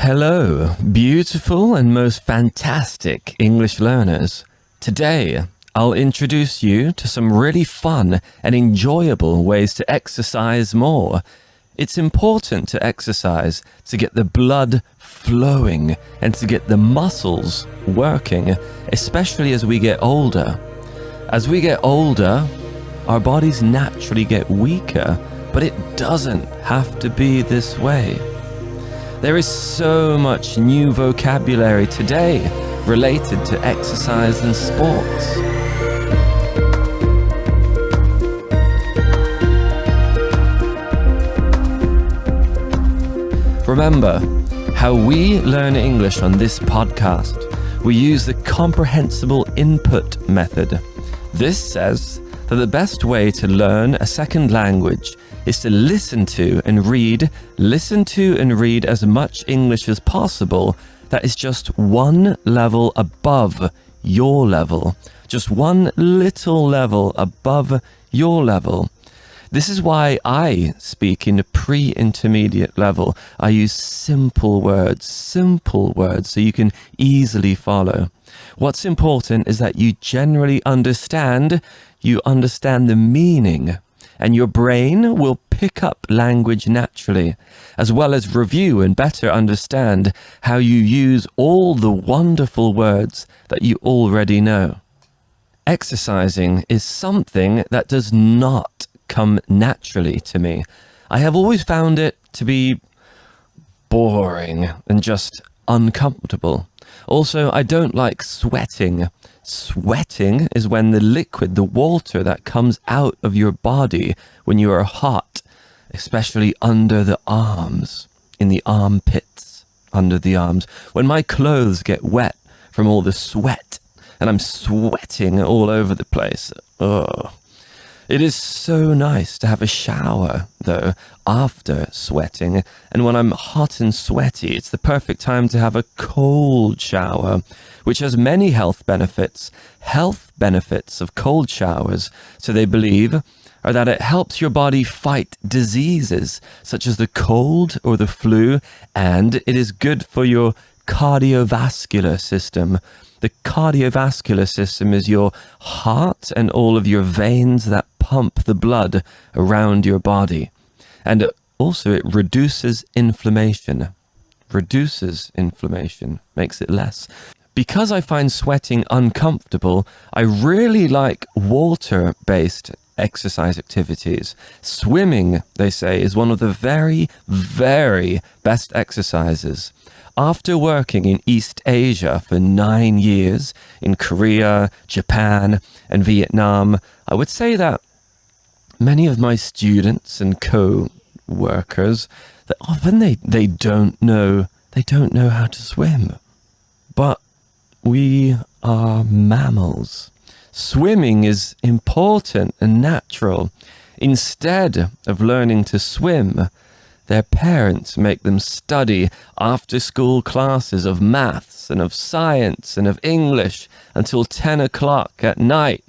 Hello, beautiful and most fantastic English learners. Today, I'll introduce you to some really fun and enjoyable ways to exercise more. It's important to exercise to get the blood flowing and to get the muscles working, especially as we get older. As we get older, our bodies naturally get weaker, but it doesn't have to be this way. There is so much new vocabulary today related to exercise and sports. Remember, how we learn English on this podcast, we use the comprehensible input method. This says that the best way to learn a second language is to listen to and read as much English as possible that is just one level above your level. Just one little level above your level. This is why I speak in a pre-intermediate level. I use simple words, so you can easily follow. What's important is that you generally understand the meaning, and your brain will pick up language naturally, as well as review and better understand how you use all the wonderful words that you already know. Exercising is something that does not come naturally to me. I have always found it to be boring and just uncomfortable. Also, I don't like sweating. Sweating is when the liquid, the water that comes out of your body when you are hot, especially under the arms, in the armpits, under the arms. When my clothes get wet from all the sweat and I'm sweating all over the place. Ugh. It is so nice to have a shower, though, after sweating. And when I'm hot and sweaty, it's the perfect time to have a cold shower, which has many health benefits. Health benefits of cold showers, so they believe, are that it helps your body fight diseases, such as the cold or the flu, and it is good for your cardiovascular system. The cardiovascular system is your heart and all of your veins that pump the blood around your body. And also it reduces inflammation. Makes it less. Because I find sweating uncomfortable, I really like water-based exercise activities. Swimming, they say, is one of the very, very best exercises. After working in East Asia for 9 years, in Korea, Japan, and Vietnam, I would say that many of my students and co-workers, that often they don't know how to swim. But we are mammals. Swimming is important and natural. Instead of learning to swim, their parents make them study after-school classes of maths and of science and of English until 10 o'clock at night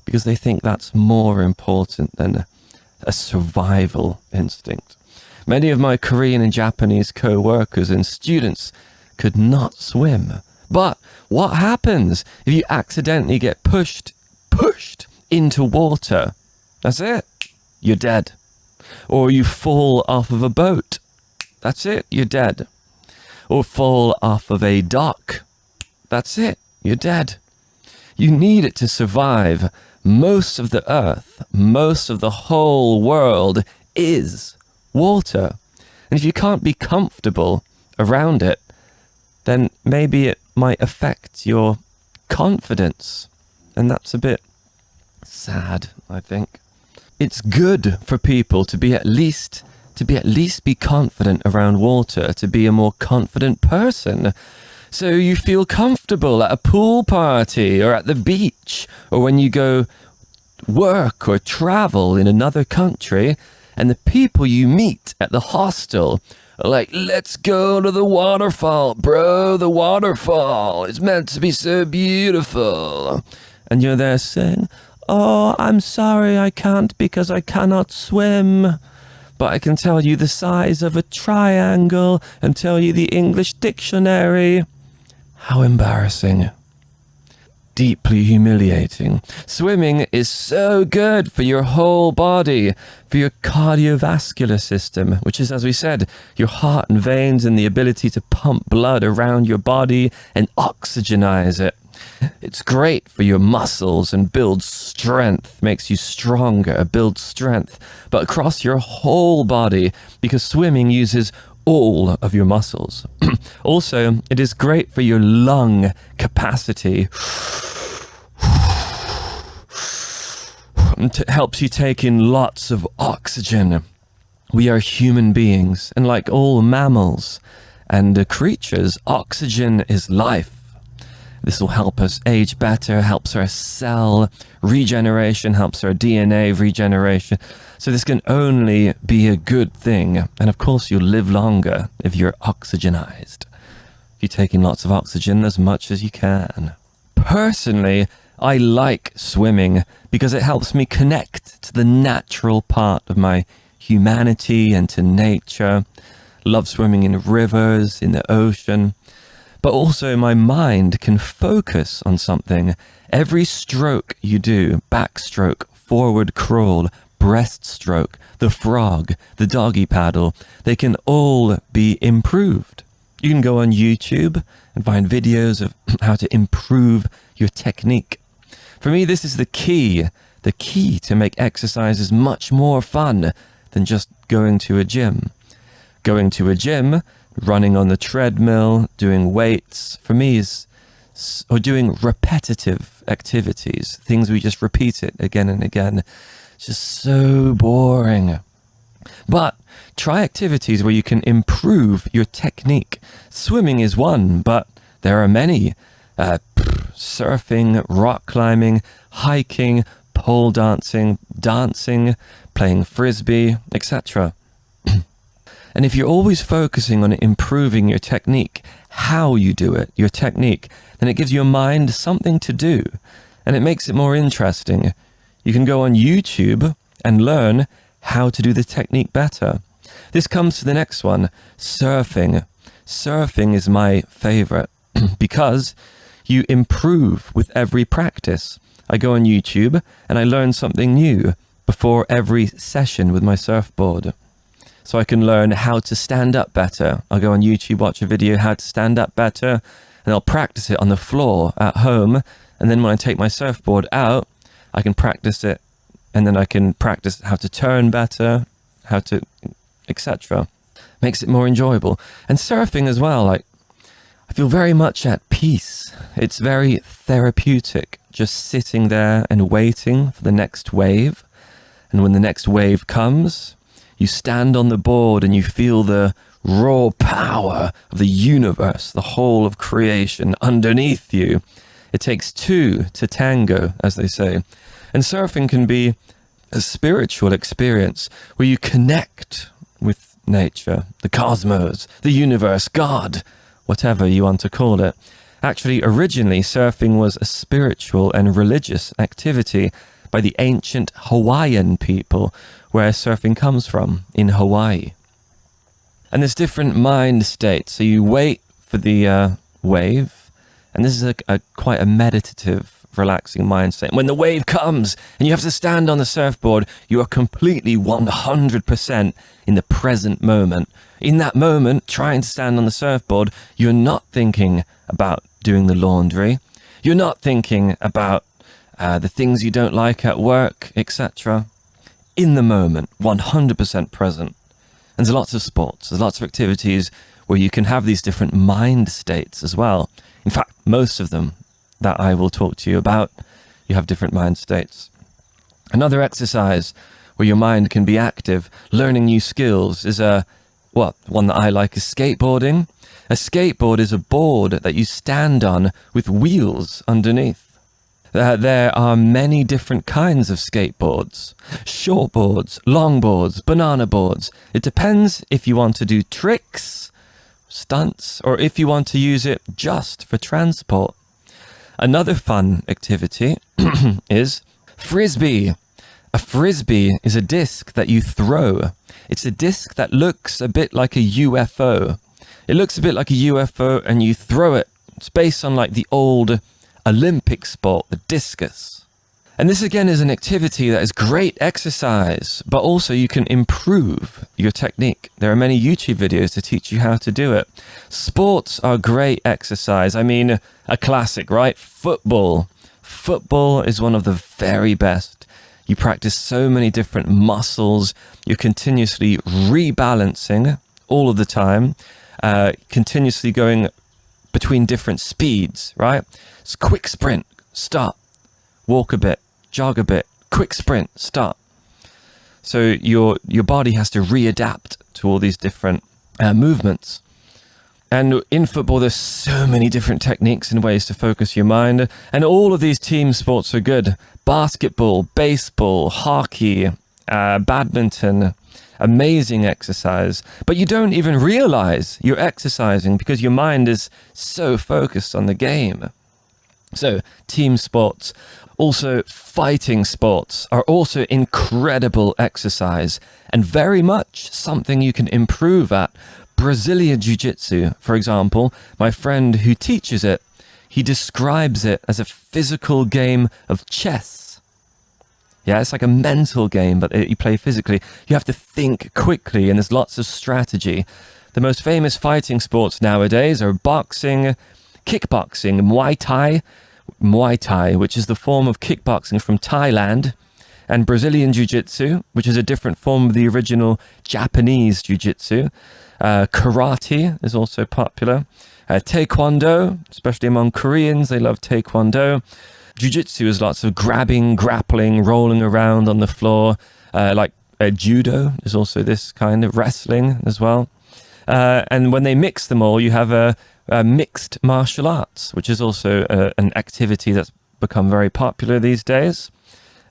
because they think that's more important than a survival instinct. Many of my Korean and Japanese co-workers and students could not swim. But what happens if you accidentally get pushed into water? That's it. You're dead. Or you fall off of a boat. That's it, you're dead. Or fall off of a dock. That's it, you're dead. You need it to survive. Most of the earth, most of the whole world is water. And if you can't be comfortable around it, then maybe it might affect your confidence. And that's a bit sad, I think. It's good for people to be at least be confident around water, to be a more confident person. So you feel comfortable at a pool party or at the beach or when you go work or travel in another country, and the people you meet at the hostel are like, let's go to the waterfall, bro, the waterfall. It's meant to be so beautiful. And you're there saying, oh, I'm sorry, I can't because I cannot swim. but I can tell you the size of a triangle and tell you the English dictionary. How embarrassing. Deeply humiliating. Swimming is so good for your whole body, for your cardiovascular system, which is, as we said, your heart and veins and the ability to pump blood around your body and oxygenize it. It's great for your muscles and builds strength, makes you stronger, builds strength, but across your whole body, because swimming uses all of your muscles. Also, it is great for your lung capacity. It helps you take in lots of oxygen. We are human beings, and like all mammals and creatures, oxygen is life. This will help us age better, helps our cell regeneration, helps our DNA regeneration. So this can only be a good thing. And of course, you'll live longer if you're oxygenized. If you take in lots of oxygen, as much as you can. Personally, I like swimming because it helps me connect to the natural part of my humanity and to nature. Love swimming in rivers, in the ocean. But also my mind can focus on something. Every stroke you do, backstroke, forward crawl, breaststroke, the frog, the doggy paddle, they can all be improved. You can go on YouTube and find videos of how to improve your technique. For me, this is the key to make exercises much more fun than just going to a gym. Going to a gym, running on the treadmill, doing weights, for me or doing repetitive activities, things we just repeat it again and again. It's just so boring. But try activities where you can improve your technique. Swimming is one, but there are many. Surfing, rock climbing, hiking, pole dancing, playing frisbee, etc. And if you're always focusing on improving your technique, how you do it, your technique, then it gives your mind something to do, and it makes it more interesting. You can go on YouTube and learn how to do the technique better. This comes to the next one, surfing. Surfing is my favorite because you improve with every practice. I go on YouTube and I learn something new before every session with my surfboard. So I can learn how to stand up better. I'll go on YouTube, watch a video how to stand up better, and I'll practice it on the floor at home. And then when I take my surfboard out, I can practice it, and then I can practice how to turn better, how to, etc. Makes it more enjoyable. And surfing as well, like, I feel very much at peace. It's very therapeutic, just sitting there and waiting for the next wave. And when the next wave comes, you stand on the board and you feel the raw power of the universe, the whole of creation underneath you. It takes two to tango, as they say. And surfing can be a spiritual experience where you connect with nature, the cosmos, the universe, God, whatever you want to call it. Actually, originally, surfing was a spiritual and religious activity by the ancient Hawaiian people, where surfing comes from, in Hawaii. And there's different mind states. So you wait for the wave, and this is quite a meditative, relaxing mind state. When the wave comes and you have to stand on the surfboard, you are completely 100% in the present moment. In that moment, trying to stand on the surfboard, you're not thinking about doing the laundry. You're not thinking about the things you don't like at work, etc. In the moment, 100% present. And there's lots of sports, there's lots of activities where you can have these different mind states as well. In fact, most of them that I will talk to you about, you have different mind states. Another exercise where your mind can be active, learning new skills, is one that I like is skateboarding. A skateboard is a board that you stand on with wheels underneath. There are many different kinds of skateboards. Shortboards, longboards, banana boards. It depends if you want to do tricks, stunts, or if you want to use it just for transport. Another fun activity is frisbee. A frisbee is a disc that you throw. It's a disc that looks a bit like a UFO. It looks a bit like a UFO and you throw it. It's based on like the old Olympic sport, the discus. And this again is an activity that is great exercise, but also you can improve your technique. There are many YouTube videos to teach you how to do it. Sports are great exercise. I mean, a classic, right? Football. Football is one of the very best. You practice so many different muscles. You're continuously rebalancing all of the time, continuously going between different speeds, right? It's quick sprint, stop, walk a bit, jog a bit, quick sprint, stop. So your body has to readapt to all these different movements. And in football, there's so many different techniques and ways to focus your mind. And all of these team sports are good. Basketball, baseball, hockey, badminton, amazing exercise. But you don't even realize you're exercising because your mind is so focused on the game. So team sports, also fighting sports are also incredible exercise and very much something you can improve at. Brazilian Jiu-Jitsu, for example, my friend who teaches it, he describes it as a physical game of chess. Yeah, it's like a mental game, but you play physically. You have to think quickly, and there's lots of strategy. The most famous fighting sports nowadays are boxing, kickboxing, Muay Thai, which is the form of kickboxing from Thailand, and Brazilian Jiu-Jitsu, which is a different form of the original Japanese Jiu-Jitsu. Karate is also popular. Taekwondo, especially among Koreans, they love Taekwondo. Jiu-Jitsu is lots of grabbing, grappling, rolling around on the floor. Judo is also this kind of wrestling as well. And when they mix them all, you have a mixed martial arts, which is also an activity that's become very popular these days.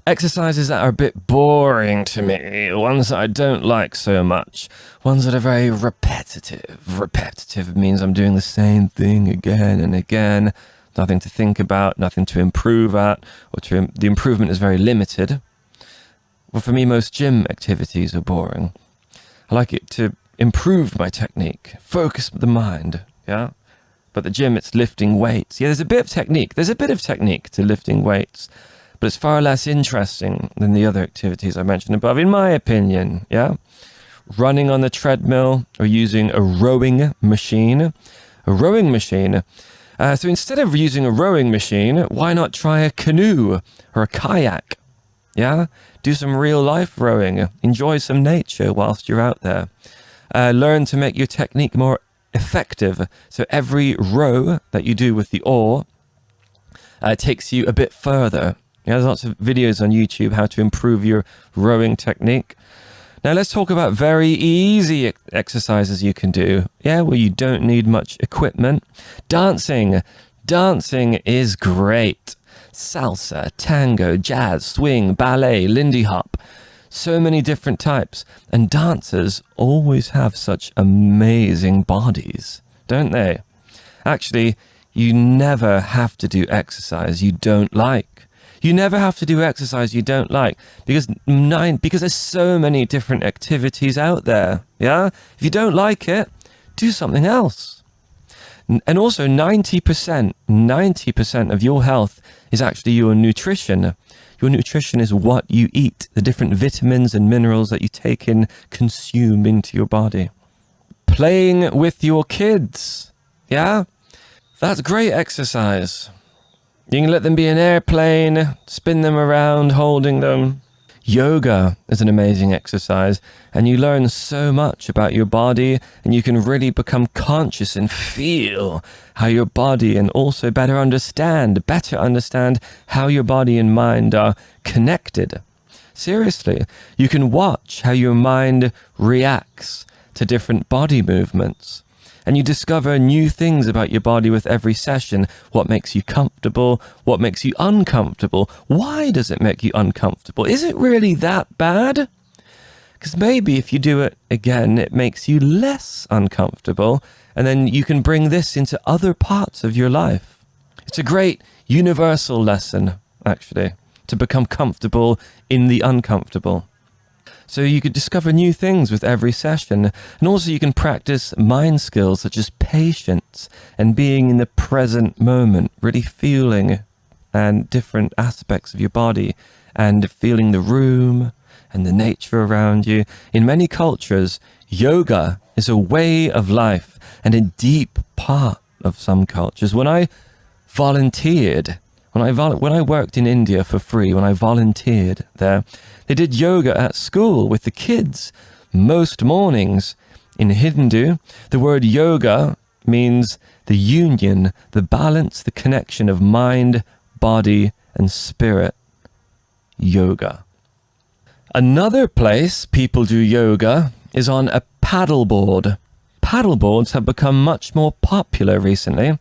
Exercises that are a bit boring to me, ones that I don't like so much, ones that are very repetitive. Repetitive means I'm doing the same thing again and again, nothing to think about, nothing to improve at, the improvement is very limited. Well, for me, most gym activities are boring. I like it to improve my technique, focus the mind, yeah? But the gym, it's lifting weights. Yeah, there's a bit of technique. There's a bit of technique to lifting weights, but it's far less interesting than the other activities I mentioned above, in my opinion, yeah? Running on the treadmill or using a rowing machine. So instead of using a rowing machine, why not try a canoe or a kayak, yeah? Do some real life rowing. Enjoy some nature whilst you're out there. Learn to make your technique more effective. So every row that you do with the oar takes you a bit further. Yeah, there's lots of videos on YouTube how to improve your rowing technique. Now let's talk about very easy exercises you can do. Yeah, where you don't need much equipment. Dancing. Dancing is great. Salsa, tango, jazz, swing, ballet, Lindy Hop. So many different types. And dancers always have such amazing bodies, don't they? Actually, you never have to do exercise you don't like. You never have to do exercise you don't like because there's so many different activities out there. Yeah. If you don't like it, do something else. And also 90% of your health is actually your nutrition. Your nutrition is what you eat, the different vitamins and minerals that you take in, consume into your body. Playing with your kids. Yeah. That's great exercise. You can let them be an airplane, spin them around, holding them. Yoga is an amazing exercise, and you learn so much about your body, and you can really become conscious and feel how your body, and also better understand how your body and mind are connected. Seriously, you can watch how your mind reacts to different body movements. And you discover new things about your body with every session. What makes you comfortable? What makes you uncomfortable? Why does it make you uncomfortable? Is it really that bad? Because maybe if you do it again, it makes you less uncomfortable. And then you can bring this into other parts of your life. It's a great universal lesson, actually, to become comfortable in the uncomfortable. So you could discover new things with every session. And also you can practice mind skills such as patience and being in the present moment, really feeling and different aspects of your body and feeling the room and the nature around you. In many cultures, yoga is a way of life and a deep part of some cultures. When I volunteered, when I worked in India for free, when I volunteered there, they did yoga at school with the kids most mornings. In Hindu, the word yoga means the union, the balance, the connection of mind, body, and spirit. Yoga. Another place people do yoga is on a paddleboard. Paddleboards have become much more popular recently.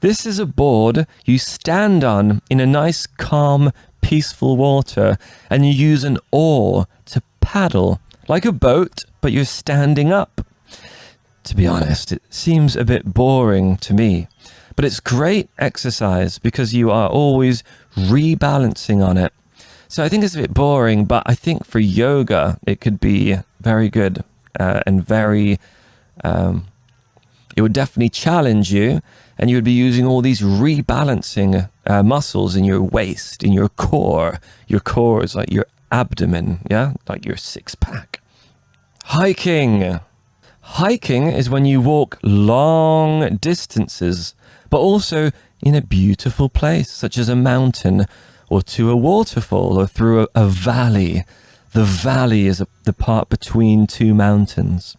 This is a board you stand on in a nice, calm, peaceful water, and you use an oar to paddle, like a boat, but you're standing up. To be honest, it seems a bit boring to me, but it's great exercise because you are always rebalancing on it. So I think it's a bit boring, but I think for yoga, it could be very good and very... it would definitely challenge you, and you would be using all these rebalancing muscles in your waist, in your core. Your core is like your abdomen, yeah? Like your six-pack. Hiking. Hiking is when you walk long distances, but also in a beautiful place, such as a mountain, or to a waterfall, or through a valley. The valley is the part between two mountains.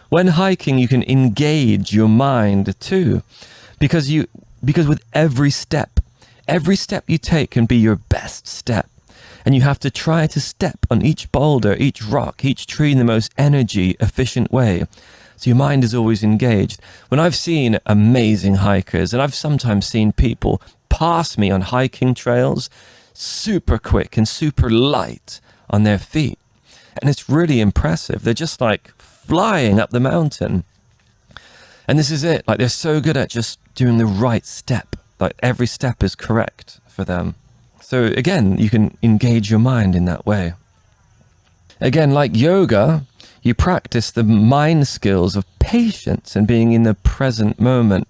When hiking, you can engage your mind too, because with every step you take can be your best step. And you have to try to step on each boulder, each rock, each tree in the most energy efficient way. So your mind is always engaged. When I've seen amazing hikers, and I've sometimes seen people pass me on hiking trails, super quick and super light on their feet. And it's really impressive. They're just like flying up the mountain. And this is it. Like, they're so good at just doing the right step. Like, every step is correct for them. So again, you can engage your mind in that way. Again, like yoga, you practice the mind skills of patience and being in the present moment.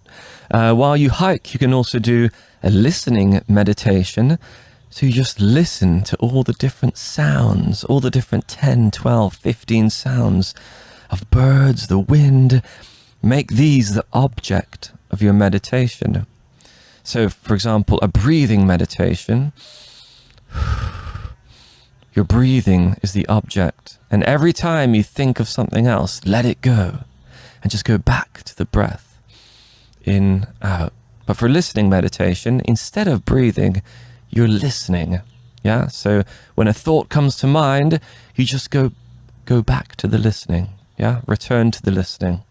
While you hike, you can also do a listening meditation. So you just listen to all the different sounds, all the different 10, 12, 15 sounds of birds, the wind. Make these the object of your meditation. So, for example, a breathing meditation. Your breathing is the object. And every time you think of something else, let it go. And just go back to the breath. In, out. But for listening meditation, instead of breathing, you're listening. Yeah? So when a thought comes to mind, you just go back to the listening. Yeah? Return to the listening.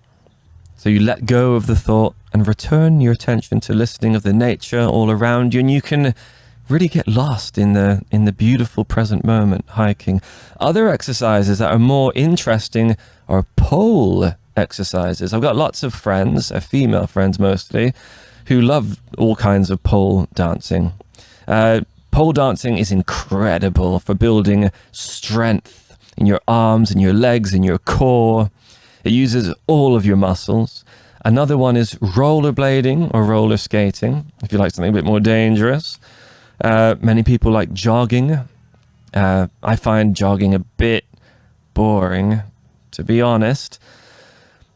So you let go of the thought and return your attention to listening of the nature all around you, and you can really get lost in the beautiful present moment hiking. Other exercises that are more interesting are pole exercises. I've got lots of friends, female friends mostly, who love all kinds of pole dancing. Pole dancing is incredible for building strength in your arms and your legs and your core. It uses all of your muscles. Another one is rollerblading or roller skating, if you like something a bit more dangerous. Many people like jogging. I find jogging a bit boring, to be honest.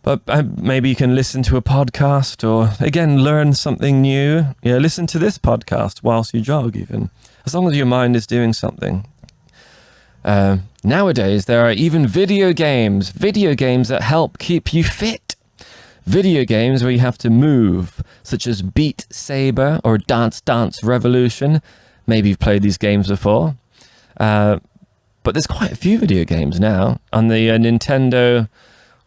But maybe you can listen to a podcast or, again, learn something new. Yeah, listen to this podcast whilst you jog even, as long as your mind is doing something. Nowadays, there are even video games that help keep you fit. Video games where you have to move, such as Beat Saber or Dance Dance Revolution. Maybe you've played these games before. But there's quite a few video games now. On the Nintendo...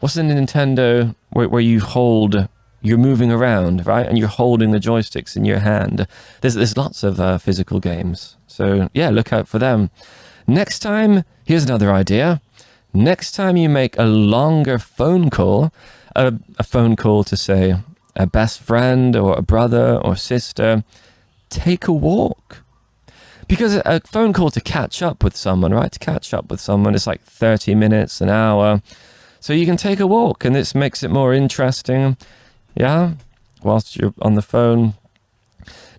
What's the Nintendo where you're moving around, right? And you're holding the joysticks in your hand. There's lots of physical games. So yeah, look out for them. Next time, here's another idea. Next time you make a longer phone call, a phone call to, say, a best friend or a brother or sister, take a walk. Because a phone call to catch up with someone, right? To catch up with someone is like 30 minutes, an hour. So you can take a walk, and this makes it more interesting. Yeah? Whilst you're on the phone.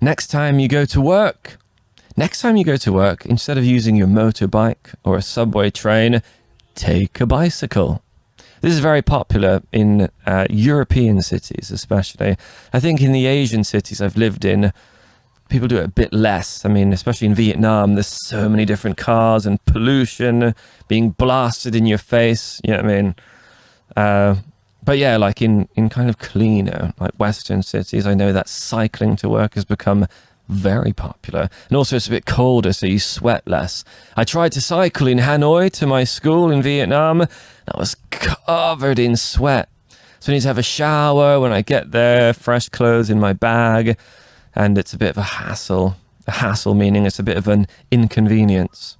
Next time you go to work, instead of using your motorbike or a subway train, take a bicycle. This is very popular in European cities, especially. I think in the Asian cities I've lived in, people do it a bit less. I mean, especially in Vietnam, there's so many different cars and pollution being blasted in your face. You know what I mean? But yeah, like in kind of cleaner, like Western cities, I know that cycling to work has become very popular. And also it's a bit colder, so you sweat less. I tried to cycle in Hanoi to my school in Vietnam. I was covered in sweat. So I need to have a shower when I get there, fresh clothes in my bag. And it's a bit of a hassle. A hassle meaning it's a bit of an inconvenience.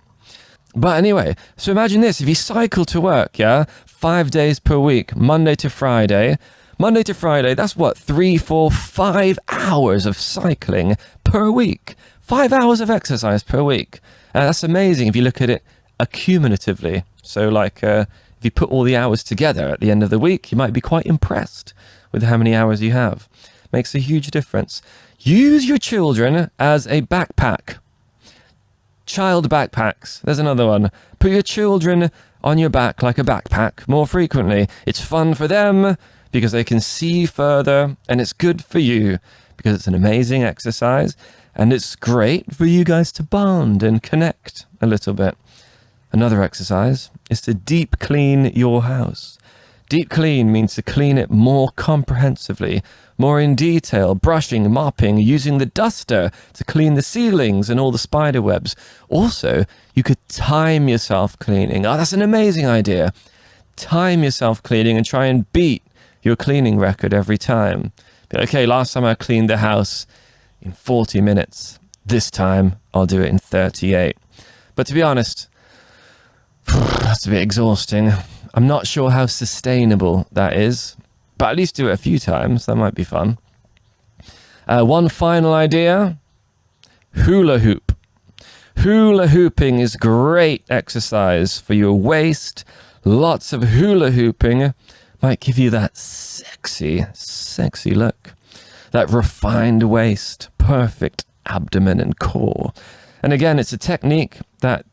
But anyway, so imagine this. If you cycle to work, yeah, 5 days per week, Monday to Friday, that's what, 3, 4, 5 hours of cycling per week. 5 hours of exercise per week. That's amazing if you look at it accumulatively. So like if you put all the hours together at the end of the week, you might be quite impressed with how many hours you have. Makes a huge difference. Use your children as a backpack. Child backpacks. There's another one. Put your children on your back like a backpack more frequently. It's fun for them because they can see further, and it's good for you because it's an amazing exercise, and it's great for you guys to bond and connect a little bit. Another exercise is to deep clean your house. Deep clean means to clean it more comprehensively, more in detail, brushing, mopping, using the duster to clean the ceilings and all the spider webs. Also, you could time yourself cleaning. Oh, that's an amazing idea. Time yourself cleaning and try and beat your cleaning record every time. Okay, last time I cleaned the house in 40 minutes. This time I'll do it in 38. But to be honest, that's a bit exhausting. I'm not sure how sustainable that is, but at least do it a few times. That might be fun. One final idea, hula hoop. Hula hooping is great exercise for your waist. Lots of hula hooping might give you that sexy look. That refined waist, perfect abdomen and core. And again, it's a technique that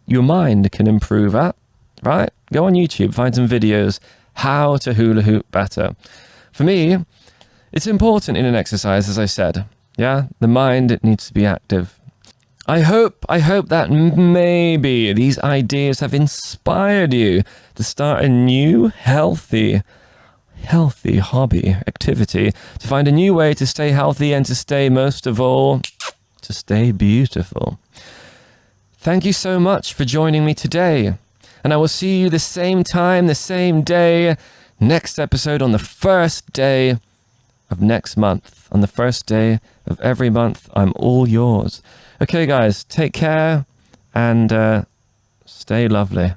your mind can improve at, right? Go on YouTube, find some videos, how to hula hoop better. For me, it's important in an exercise, as I said. Yeah, the mind, it needs to be active. I hope that maybe these ideas have inspired you to start a new, healthy hobby, activity, to find a new way to stay healthy and to stay, most of all, to stay beautiful. Thank you so much for joining me today. And I will see you the same time, the same day, next episode on the first day of next month. On the first day of every month, I'm all yours. Okay, guys, take care and stay lovely.